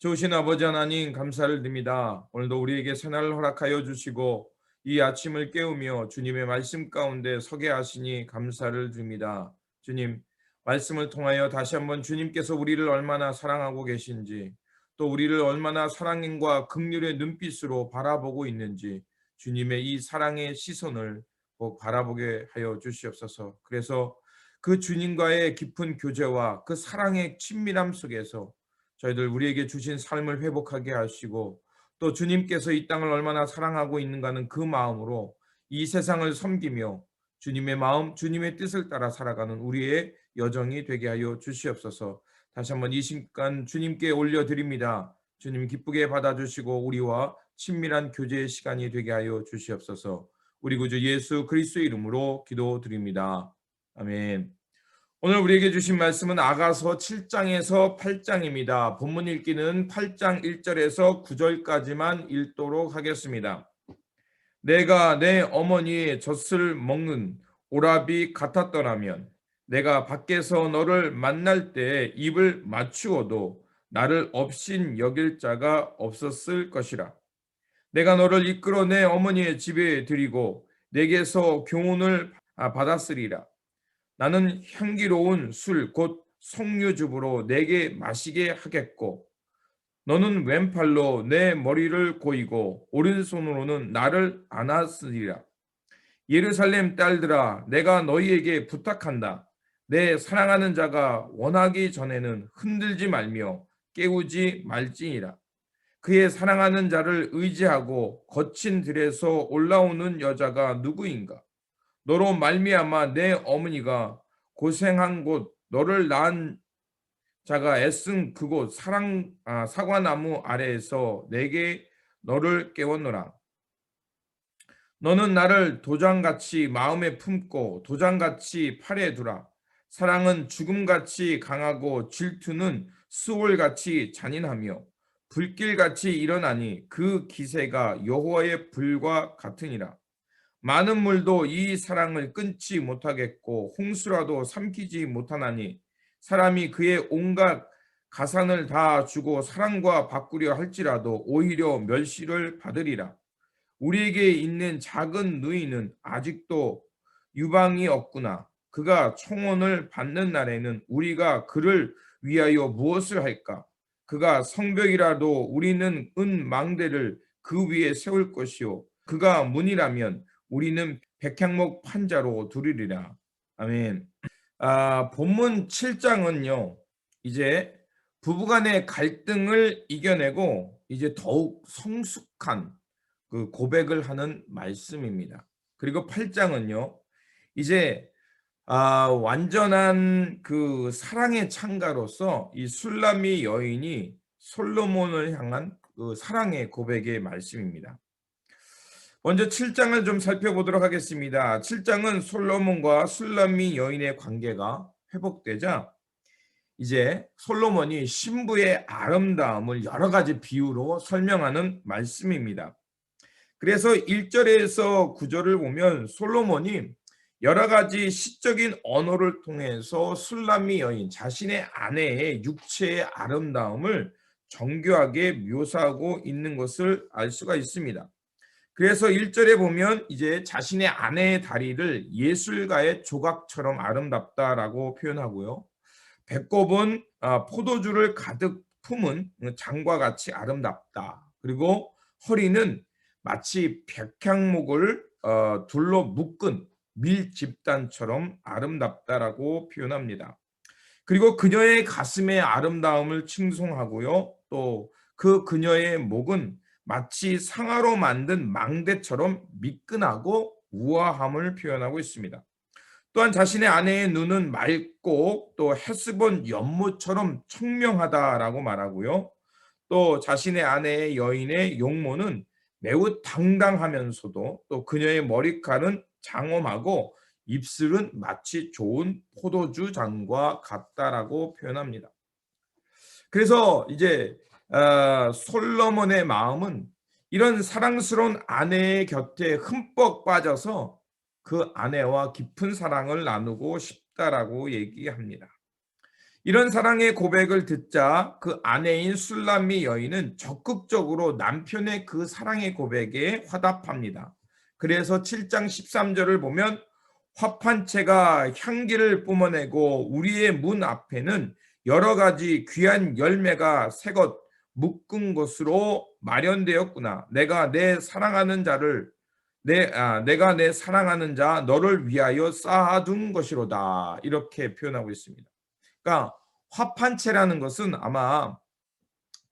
좋으신 아버지 하나님 감사를 드립니다. 오늘도 우리에게 새날을 허락하여 주시고 이 아침을 깨우며 주님의 말씀 가운데 서게 하시니 감사를 드립니다. 주님, 말씀을 통하여 다시 한번 주님께서 우리를 얼마나 사랑하고 계신지, 또 우리를 얼마나 사랑과 긍휼의 눈빛으로 바라보고 있는지 주님의 이 사랑의 시선을 꼭 바라보게 하여 주시옵소서. 그래서 그 주님과의 깊은 교제와 그 사랑의 친밀함 속에서 저희들 우리에게 주신 삶을 회복하게 하시고, 또 주님께서 이 땅을 얼마나 사랑하고 있는가는 그 마음으로 이 세상을 섬기며 주님의 마음, 주님의 뜻을 따라 살아가는 우리의 여정이 되게 하여 주시옵소서. 다시 한번 이 시간 주님께 올려드립니다. 주님 기쁘게 받아주시고 우리와 친밀한 교제의 시간이 되게 하여 주시옵소서. 우리 구주 예수 그리스도의 이름으로 기도드립니다. 아멘. 오늘 우리에게 주신 말씀은 아가서 7장에서 8장입니다. 본문 읽기는 8장 1절에서 9절까지만 읽도록 하겠습니다. 내가 내 어머니의 젖을 먹는 오라비 같았더라면 내가 밖에서 너를 만날 때 입을 맞추어도 나를 업신 여길 자가 없었을 것이라. 내가 너를 이끌어 내 어머니의 집에 들이고 내게서 교훈을 받았으리라. 나는 향기로운 술 곧 석류즙으로 내게 마시게 하겠고 너는 왼팔로 내 머리를 고이고 오른손으로는 나를 안았으리라. 예루살렘 딸들아, 내가 너희에게 부탁한다. 내 사랑하는 자가 원하기 전에는 흔들지 말며 깨우지 말지니라. 그의 사랑하는 자를 의지하고 거친 들에서 올라오는 여자가 누구인가? 너로 말미암아 내 어머니가 고생한 곳, 너를 낳은 자가 애쓴 그곳 사과나무 아래에서 내게 너를 깨웠노라. 너는 나를 도장같이 마음에 품고 도장같이 팔에 두라. 사랑은 죽음같이 강하고 질투는 수월같이 잔인하며 불길같이 일어나니 그 기세가 여호와의 불과 같으니라. 많은 물도 이 사랑을 끊지 못하겠고 홍수라도 삼키지 못하나니 사람이 그의 온갖 가산을 다 주고 사랑과 바꾸려 할지라도 오히려 멸시를 받으리라. 우리에게 있는 작은 누이는 아직도 유방이 없구나. 그가 총원을 받는 날에는 우리가 그를 위하여 무엇을 할까? 그가 성벽이라도 우리는 은 망대를 그 위에 세울 것이요 그가 문이라면 우리는 백향목 판자로 두리리라. 아멘. 본문 7장은요, 이제 부부간의 갈등을 이겨내고 이제 더욱 성숙한 그 고백을 하는 말씀입니다. 그리고 8장은요, 이제 완전한 그 사랑의 창가로서 이 술람미 여인이 솔로몬을 향한 그 사랑의 고백의 말씀입니다. 먼저 7장을 좀 살펴보도록 하겠습니다. 7장은 솔로몬과 술람미 여인의 관계가 회복되자 이제 솔로몬이 신부의 아름다움을 여러 가지 비유로 설명하는 말씀입니다. 그래서 1절에서 9절을 보면 솔로몬이 여러 가지 시적인 언어를 통해서 술람미 여인, 자신의 아내의 육체의 아름다움을 정교하게 묘사하고 있는 것을 알 수가 있습니다. 그래서 1절에 보면 이제 자신의 아내의 다리를 예술가의 조각처럼 아름답다라고 표현하고요. 배꼽은 포도주를 가득 품은 장과 같이 아름답다. 그리고 허리는 마치 백향목을 둘러 묶은 밀집단처럼 아름답다라고 표현합니다. 그리고 그녀의 가슴의 아름다움을 칭송하고요. 또 그 그녀의 목은 마치 상아로 만든 망대처럼 미끈하고 우아함을 표현하고 있습니다. 또한 자신의 아내의 눈은 맑고 또 헤스본 연못처럼 청명하다라고 말하고요. 또 자신의 아내의 여인의 용모는 매우 당당하면서도 또 그녀의 머리칼은 장엄하고 입술은 마치 좋은 포도주 잔과 같다라고 표현합니다. 그래서 이제 솔로몬의 마음은 이런 사랑스러운 아내의 곁에 흠뻑 빠져서 그 아내와 깊은 사랑을 나누고 싶다라고 얘기합니다. 이런 사랑의 고백을 듣자 그 아내인 술람미 여인은 적극적으로 남편의 그 사랑의 고백에 화답합니다. 그래서 7장 13절을 보면 화판채가 향기를 뿜어내고 우리의 문 앞에는 여러 가지 귀한 열매가 새것 묶은 것으로 마련되었구나. 내가 내 사랑하는 자 너를 위하여 쌓아둔 것이로다. 이렇게 표현하고 있습니다. 그러니까 화판채라는 것은 아마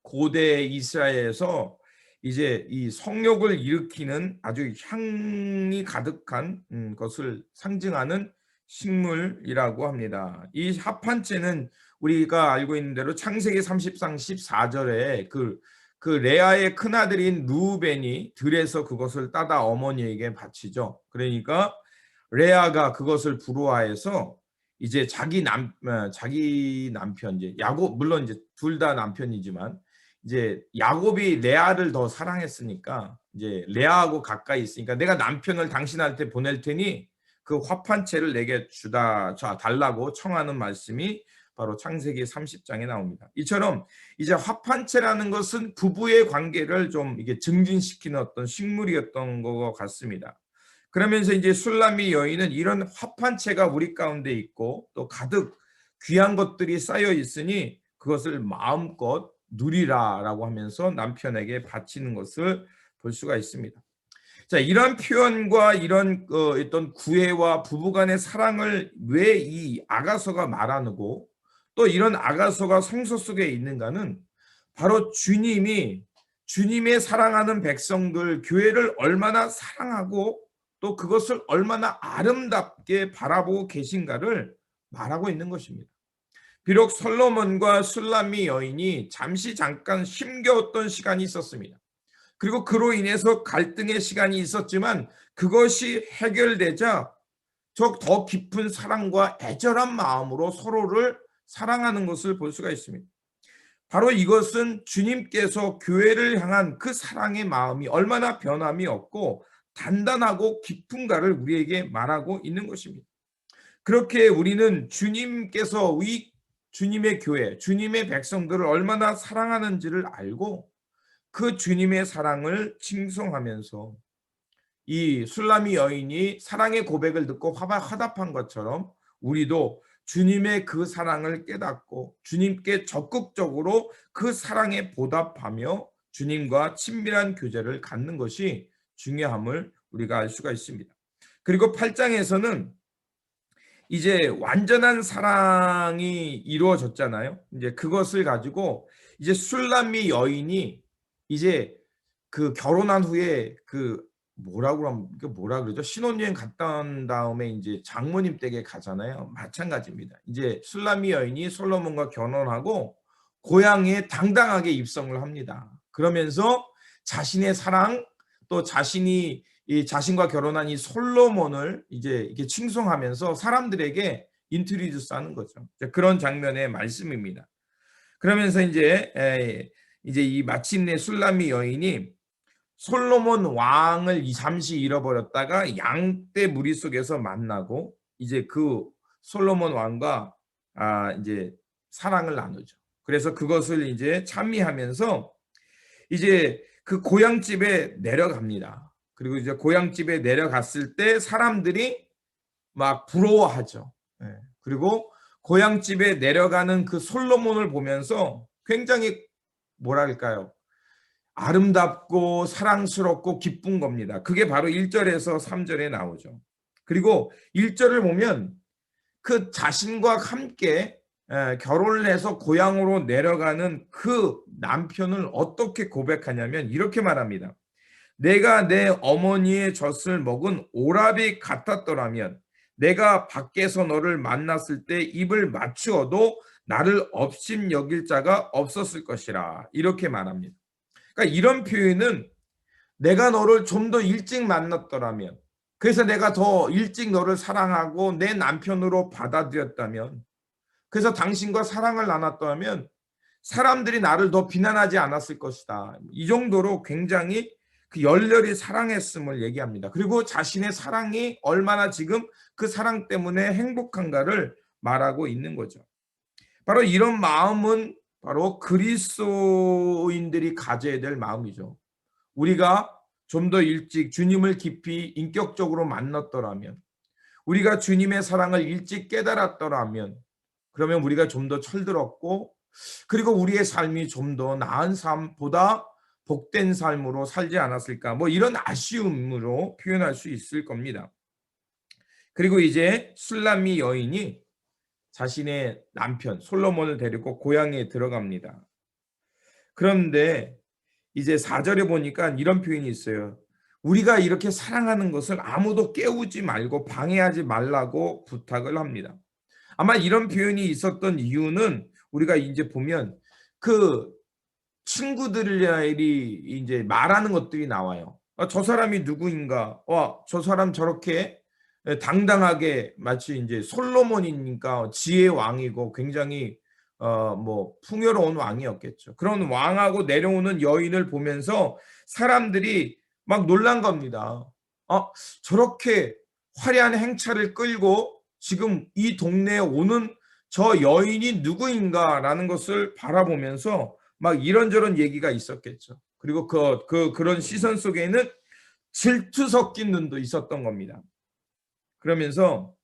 고대 이스라엘에서 이제 이 성욕을 일으키는 아주 향이 가득한 것을 상징하는 식물이라고 합니다. 이 화판채는 우리가 알고 있는 대로 창세기 30장 14절에 그 레아의 큰아들인 루벤이 들에서 그것을 따다 어머니에게 바치죠. 그러니까 레아가 그것을 부러워해서 이제 자기 남편 이제 야곱, 물론 이제 둘 다 남편이지만 이제 야곱이 레아를 더 사랑했으니까 이제 레아하고 가까이 있으니까 내가 남편을 당신한테 보낼 테니 그 화판채를 내게 달라고 청하는 말씀이 바로 창세기 30장에 나옵니다. 이처럼 이제 화판채라는 것은 부부의 관계를 좀 이게 증진시키는 어떤 식물이었던 것 같습니다. 그러면서 이제 술람미 여인은 이런 화판채가 우리 가운데 있고 또 가득 귀한 것들이 쌓여 있으니 그것을 마음껏 누리라라고 하면서 남편에게 바치는 것을 볼 수가 있습니다. 자, 이런 표현과 이런 어떤 구애와 부부간의 사랑을 왜 이 아가서가 말하고 또 이런 아가서가 성서 속에 있는가는 바로 주님의 사랑하는 백성들 교회를 얼마나 사랑하고 또 그것을 얼마나 아름답게 바라보고 계신가를 말하고 있는 것입니다. 비록 솔로몬과 술람미 여인이 잠깐 힘겨웠던 시간이 있었습니다. 그리고 그로 인해서 갈등의 시간이 있었지만 그것이 해결되자 더 깊은 사랑과 애절한 마음으로 서로를 사랑하는 것을 볼 수가 있습니다. 바로 이것은 주님께서 교회를 향한 그 사랑의 마음이 얼마나 변함이 없고 단단하고 깊은가를 우리에게 말하고 있는 것입니다. 그렇게 우리는 주님께서 주님의 교회, 주님의 백성들을 얼마나 사랑하는지를 알고 그 주님의 사랑을 칭송하면서 이 술람미 여인이 사랑의 고백을 듣고 화답한 것처럼 우리도 주님의 그 사랑을 깨닫고 주님께 적극적으로 그 사랑에 보답하며 주님과 친밀한 교제를 갖는 것이 중요함을 우리가 알 수가 있습니다. 그리고 8장에서는 이제 완전한 사랑이 이루어졌잖아요. 이제 그것을 가지고 이제 술람미 여인이 이제 그 결혼한 후에 뭐라 그러죠? 신혼여행 갔다 온 다음에 이제 장모님 댁에 가잖아요. 마찬가지입니다. 이제 술람미 여인이 솔로몬과 결혼하고 고향에 당당하게 입성을 합니다. 그러면서 자신의 사랑 또 자신과 결혼한 이 솔로몬을 이제 이렇게 칭송하면서 사람들에게 인트로듀스하는 거죠. 그런 장면의 말씀입니다. 그러면서 이제 이 마침내 술람미 여인이 솔로몬 왕을 잠시 잃어버렸다가 양떼 무리 속에서 만나고 이제 그 솔로몬 왕과 이제 사랑을 나누죠. 그래서 그것을 이제 찬미하면서 이제 그 고향집에 내려갑니다. 그리고 이제 고향집에 내려갔을 때 사람들이 막 부러워하죠. 그리고 고향집에 내려가는 그 솔로몬을 보면서 굉장히 뭐랄까요? 아름답고 사랑스럽고 기쁜 겁니다. 그게 바로 1절에서 3절에 나오죠. 그리고 1절을 보면 그 자신과 함께 결혼을 해서 고향으로 내려가는 그 남편을 어떻게 고백하냐면 이렇게 말합니다. 내가 내 어머니의 젖을 먹은 오라비 같았더라면 내가 밖에서 너를 만났을 때 입을 맞추어도 나를 업심 여길 자가 없었을 것이라. 이렇게 말합니다. 그러니까 이런 표현은 내가 너를 좀 더 일찍 만났더라면, 그래서 내가 더 일찍 너를 사랑하고 내 남편으로 받아들였다면, 그래서 당신과 사랑을 나눴다면 사람들이 나를 더 비난하지 않았을 것이다. 이 정도로 굉장히 그 열렬히 사랑했음을 얘기합니다. 그리고 자신의 사랑이 얼마나 지금 그 사랑 때문에 행복한가를 말하고 있는 거죠. 바로 이런 마음은 바로 그리스도인들이 가져야 될 마음이죠. 우리가 좀 더 일찍 주님을 깊이 인격적으로 만났더라면, 우리가 주님의 사랑을 일찍 깨달았더라면, 그러면 우리가 좀 더 철들었고, 그리고 우리의 삶이 좀 더 나은 삶보다 복된 삶으로 살지 않았을까, 뭐 이런 아쉬움으로 표현할 수 있을 겁니다. 그리고 이제 술람미 여인이 자신의 남편 솔로몬을 데리고 고향에 들어갑니다. 그런데 이제 4절에 보니까 이런 표현이 있어요. 우리가 이렇게 사랑하는 것을 아무도 깨우지 말고 방해하지 말라고 부탁을 합니다. 아마 이런 표현이 있었던 이유는 우리가 이제 보면 그 친구들이 이제 말하는 것들이 나와요. 저 사람이 누구인가? 저 사람 저렇게 당당하게 마치 이제 솔로몬이니까 지혜의 왕이고 굉장히 뭐 풍요로운 왕이었겠죠. 그런 왕하고 내려오는 여인을 보면서 사람들이 막 놀란 겁니다. 저렇게 화려한 행차를 끌고 지금 이 동네에 오는 저 여인이 누구인가라는 것을 바라보면서 막 이런저런 얘기가 있었겠죠. 그리고 그런 시선 속에는 질투 섞인 눈도 있었던 겁니다. 그러면서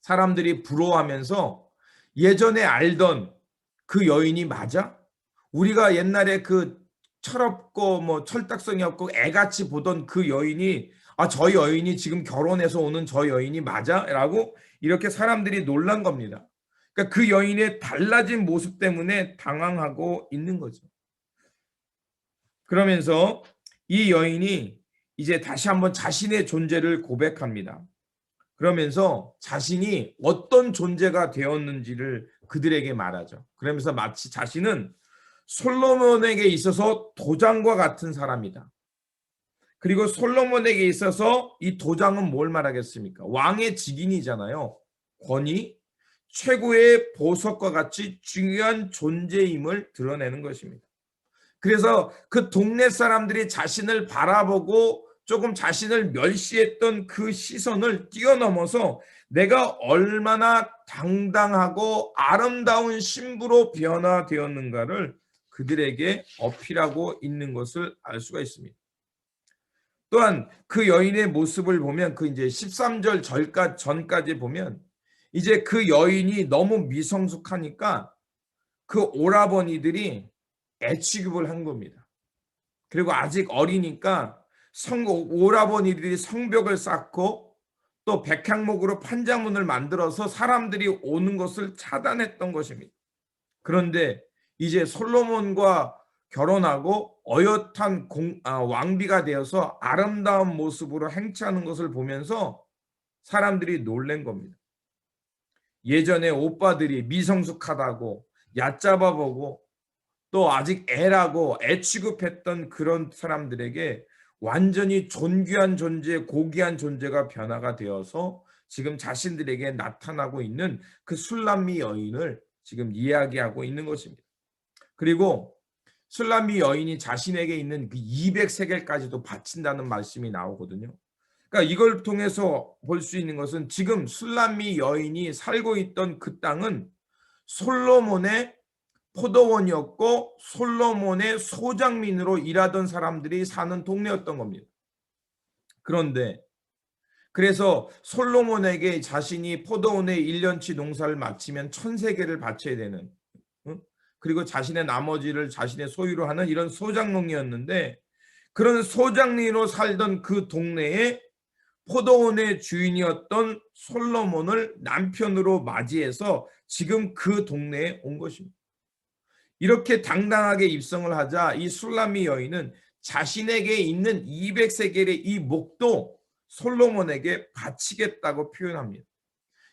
사람들이 부러워하면서 예전에 알던 그 여인이 맞아? 우리가 옛날에 그 철없고 뭐 철딱선이 없고 애같이 보던 그 여인이 저 여인이 지금 결혼해서 오는 저 여인이 맞아? 라고 이렇게 사람들이 놀란 겁니다. 그러니까 그 여인의 달라진 모습 때문에 당황하고 있는 거죠. 그러면서 이 여인이 이제 다시 한번 자신의 존재를 고백합니다. 그러면서 자신이 어떤 존재가 되었는지를 그들에게 말하죠. 그러면서 마치 자신은 솔로몬에게 있어서 도장과 같은 사람이다. 그리고 솔로몬에게 있어서 이 도장은 뭘 말하겠습니까? 왕의 직인이잖아요. 권위, 최고의 보석과 같이 중요한 존재임을 드러내는 것입니다. 그래서 그 동네 사람들이 자신을 바라보고 조금 자신을 멸시했던 그 시선을 뛰어넘어서 내가 얼마나 당당하고 아름다운 신부로 변화되었는가를 그들에게 어필하고 있는 것을 알 수가 있습니다. 또한 그 여인의 모습을 보면 그 이제 13절 전까지 보면 이제 그 여인이 너무 미성숙하니까 그 오라버니들이 애취급을 한 겁니다. 그리고 아직 어리니까 오라버니들이 성벽을 쌓고 또 백향목으로 판자문을 만들어서 사람들이 오는 것을 차단했던 것입니다. 그런데 이제 솔로몬과 결혼하고 어엿한 왕비가 되어서 아름다운 모습으로 행차하는 것을 보면서 사람들이 놀란 겁니다. 예전에 오빠들이 미성숙하다고 얕잡아보고 또 아직 애라고 애 취급했던 그런 사람들에게 완전히 존귀한 존재, 고귀한 존재가 변화가 되어서 지금 자신들에게 나타나고 있는 그 술람미 여인을 지금 이야기하고 있는 것입니다. 그리고 술람미 여인이 자신에게 있는 그 200세겔까지도 바친다는 말씀이 나오거든요. 그러니까 이걸 통해서 볼 수 있는 것은 지금 술람미 여인이 살고 있던 그 땅은 솔로몬의 포도원이었고 솔로몬의 소장민으로 일하던 사람들이 사는 동네였던 겁니다. 그런데 그래서 솔로몬에게 자신이 포도원의 1년치 농사를 마치면 1000세겔을 바쳐야 되는, 그리고 자신의 나머지를 자신의 소유로 하는 이런 소장농이었는데, 그런 소장리로 살던 그 동네에 포도원의 주인이었던 솔로몬을 남편으로 맞이해서 지금 그 동네에 온 것입니다. 이렇게 당당하게 입성을 하자 이 술람미 여인은 자신에게 있는 200세겔의 이 목도 솔로몬에게 바치겠다고 표현합니다.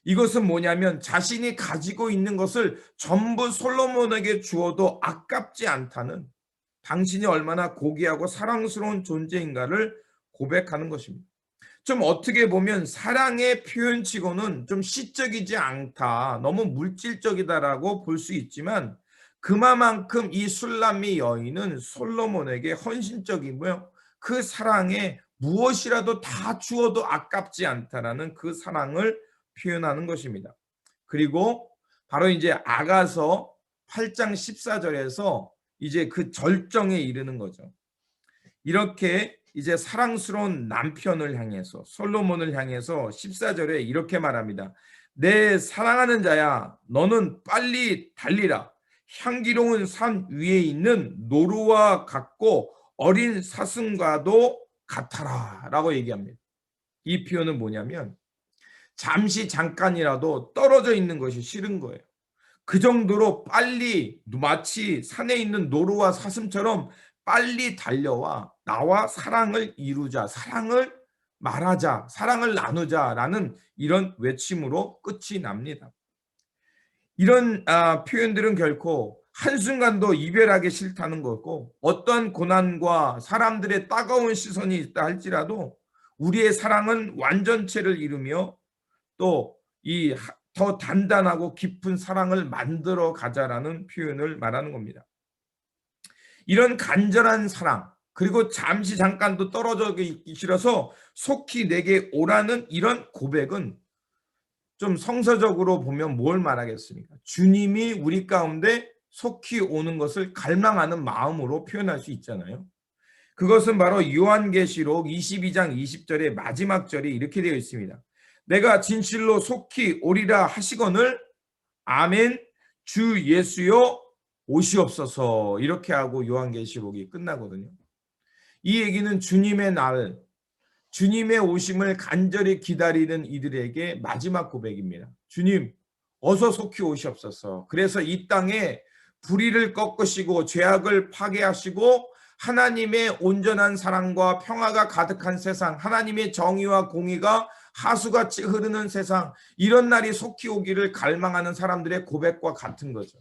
이것은 뭐냐면 자신이 가지고 있는 것을 전부 솔로몬에게 주어도 아깝지 않다는, 당신이 얼마나 고귀하고 사랑스러운 존재인가를 고백하는 것입니다. 좀 어떻게 보면 사랑의 표현치고는 좀 시적이지 않다, 너무 물질적이다라고 볼 수 있지만 그만큼 이 술람미 여인은 솔로몬에게 헌신적이고요, 그 사랑에 무엇이라도 다 주어도 아깝지 않다라는 그 사랑을 표현하는 것입니다. 그리고 바로 이제 아가서 8장 14절에서 이제 그 절정에 이르는 거죠. 이렇게 이제 사랑스러운 남편을 향해서, 솔로몬을 향해서 14절에 이렇게 말합니다. 내 사랑하는 자야, 너는 빨리 달리라. 향기로운 산 위에 있는 노루와 같고 어린 사슴과도 같아라 라고 얘기합니다. 이 표현은 뭐냐면 잠시 잠깐이라도 떨어져 있는 것이 싫은 거예요. 그 정도로 빨리 마치 산에 있는 노루와 사슴처럼 빨리 달려와 나와 사랑을 이루자, 사랑을 말하자, 사랑을 나누자라는 이런 외침으로 끝이 납니다. 이런 표현들은 결코 한순간도 이별하기 싫다는 거고, 어떠한 고난과 사람들의 따가운 시선이 있다 할지라도 우리의 사랑은 완전체를 이루며 또 이 더 단단하고 깊은 사랑을 만들어 가자라는 표현을 말하는 겁니다. 이런 간절한 사랑, 그리고 잠시 잠깐도 떨어져 있기 싫어서 속히 내게 오라는 이런 고백은 좀 성서적으로 보면 뭘 말하겠습니까? 주님이 우리 가운데 속히 오는 것을 갈망하는 마음으로 표현할 수 있잖아요. 그것은 바로 요한계시록 22장 20절의 마지막 절이 이렇게 되어 있습니다. 내가 진실로 속히 오리라 하시거늘 아멘 주 예수여 오시옵소서, 이렇게 하고 요한계시록이 끝나거든요. 이 얘기는 주님의 날, 주님의 오심을 간절히 기다리는 이들에게 마지막 고백입니다. 주님 어서 속히 오시옵소서. 그래서 이 땅에 불의를 꺾으시고 죄악을 파괴하시고 하나님의 온전한 사랑과 평화가 가득한 세상, 하나님의 정의와 공의가 하수같이 흐르는 세상, 이런 날이 속히 오기를 갈망하는 사람들의 고백과 같은 거죠.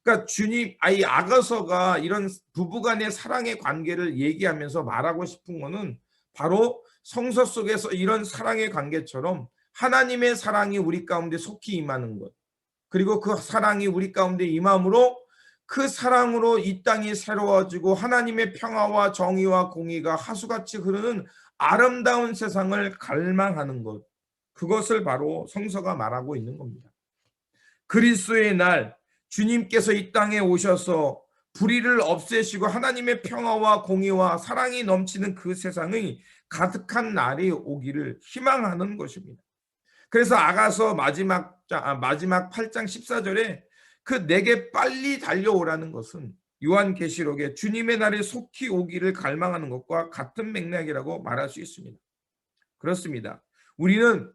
그러니까 주님, 이 아가서가 이런 부부간의 사랑의 관계를 얘기하면서 말하고 싶은 거는 바로 성서 속에서 이런 사랑의 관계처럼 하나님의 사랑이 우리 가운데 속히 임하는 것, 그리고 그 사랑이 우리 가운데 임함으로 그 사랑으로 이 땅이 새로워지고 하나님의 평화와 정의와 공의가 하수같이 흐르는 아름다운 세상을 갈망하는 것, 그것을 바로 성서가 말하고 있는 겁니다. 그리스도의 날, 주님께서 이 땅에 오셔서 불의를 없애시고 하나님의 평화와 공의와 사랑이 넘치는 그 세상이 가득한 날이 오기를 희망하는 것입니다. 그래서 아가서 마지막 8장 14절에 그 내게 빨리 달려오라는 것은 요한계시록에 주님의 날이 속히 오기를 갈망하는 것과 같은 맥락이라고 말할 수 있습니다. 그렇습니다. 우리는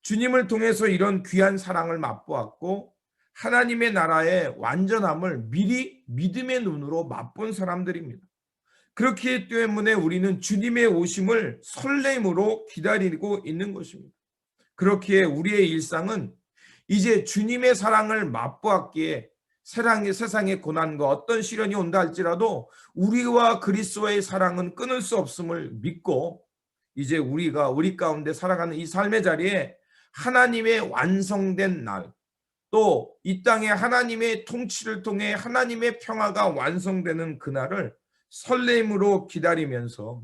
주님을 통해서 이런 귀한 사랑을 맛보았고 하나님의 나라의 완전함을 미리 믿음의 눈으로 맛본 사람들입니다. 그렇기 때문에 우리는 주님의 오심을 설렘으로 기다리고 있는 것입니다. 그렇기에 우리의 일상은 이제 주님의 사랑을 맛보았기에 세상의 고난과 어떤 시련이 온다 할지라도 우리와 그리스도의 사랑은 끊을 수 없음을 믿고 이제 우리가 우리 가운데 살아가는 이 삶의 자리에 하나님의 완성된 날, 또 이 땅에 하나님의 통치를 통해 하나님의 평화가 완성되는 그날을 설렘으로 기다리면서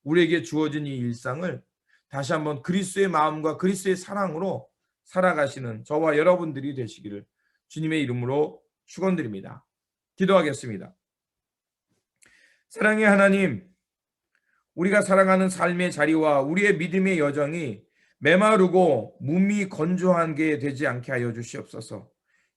우리에게 주어진 이 일상을 다시 한번 그리스도의 마음과 그리스도의 사랑으로 살아가시는 저와 여러분들이 되시기를 주님의 이름으로 축원드립니다. 기도하겠습니다. 사랑의 하나님, 우리가 살아가는 삶의 자리와 우리의 믿음의 여정이 메마르고 몸이 건조한 게 되지 않게 하여 주시옵소서.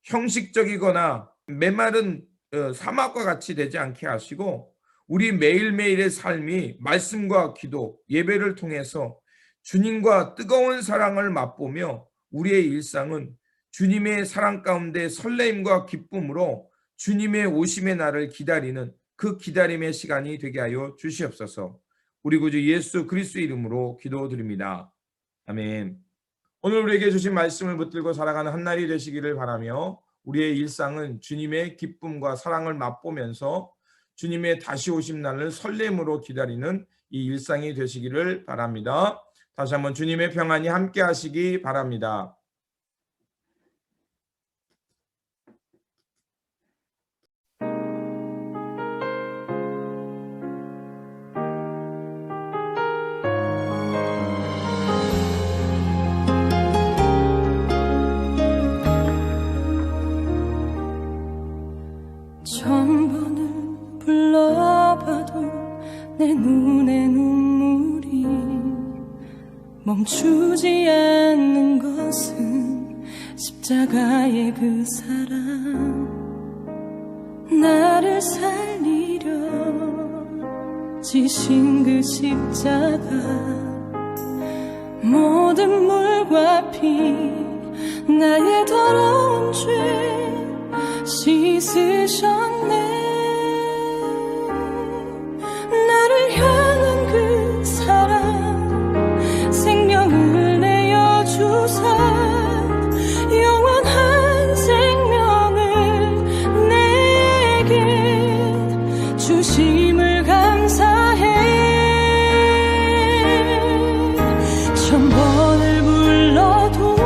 형식적이거나 메마른 사막과 같이 되지 않게 하시고 우리 매일매일의 삶이 말씀과 기도, 예배를 통해서 주님과 뜨거운 사랑을 맛보며 우리의 일상은 주님의 사랑 가운데 설렘과 기쁨으로 주님의 오심의 날을 기다리는 그 기다림의 시간이 되게 하여 주시옵소서. 우리 구주 예수 그리스도 이름으로 기도드립니다. 아멘. 오늘 우리에게 주신 말씀을 붙들고 살아가는 한 날이 되시기를 바라며 우리의 일상은 주님의 기쁨과 사랑을 맛보면서 주님의 다시 오심 날을 설렘으로 기다리는 이 일상이 되시기를 바랍니다. 다시 한번 주님의 평안이 함께 하시기 바랍니다. 천 번을 불러봐도 내 눈에 눈물이 멈추지 않는 것은 십자가의 그 사랑. 나를 살리려 지신 그 십자가, 모든 물과 피 나의 더러운 죄 씻으셨네. 나를 향한 그 사랑, 생명을 내어주사 영원한 생명을 내게 주심을 감사해. 천 번을 불러도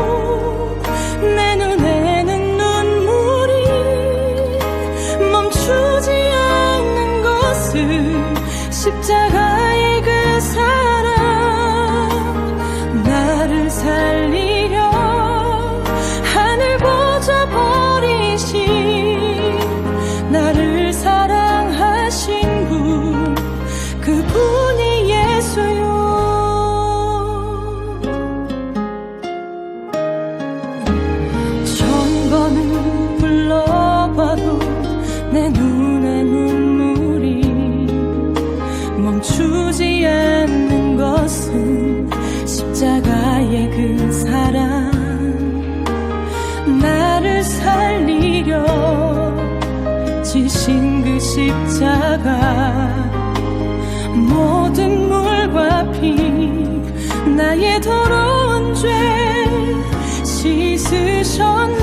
내 눈에는 눈물이 멈추지 않는 것을 십자가의 그 사랑. 나를 살리려 하늘 보좌 버리신, 나를 사랑하신 분, 그분이 예수요. 천 번을 불러봐도 내 눈에 눈물이 멈추지 않는 것은 십자가의 그 사랑. 나를 살리려 지신 그 십자가, 모든 물과 피 나의 더러운 죄 씻으셨네.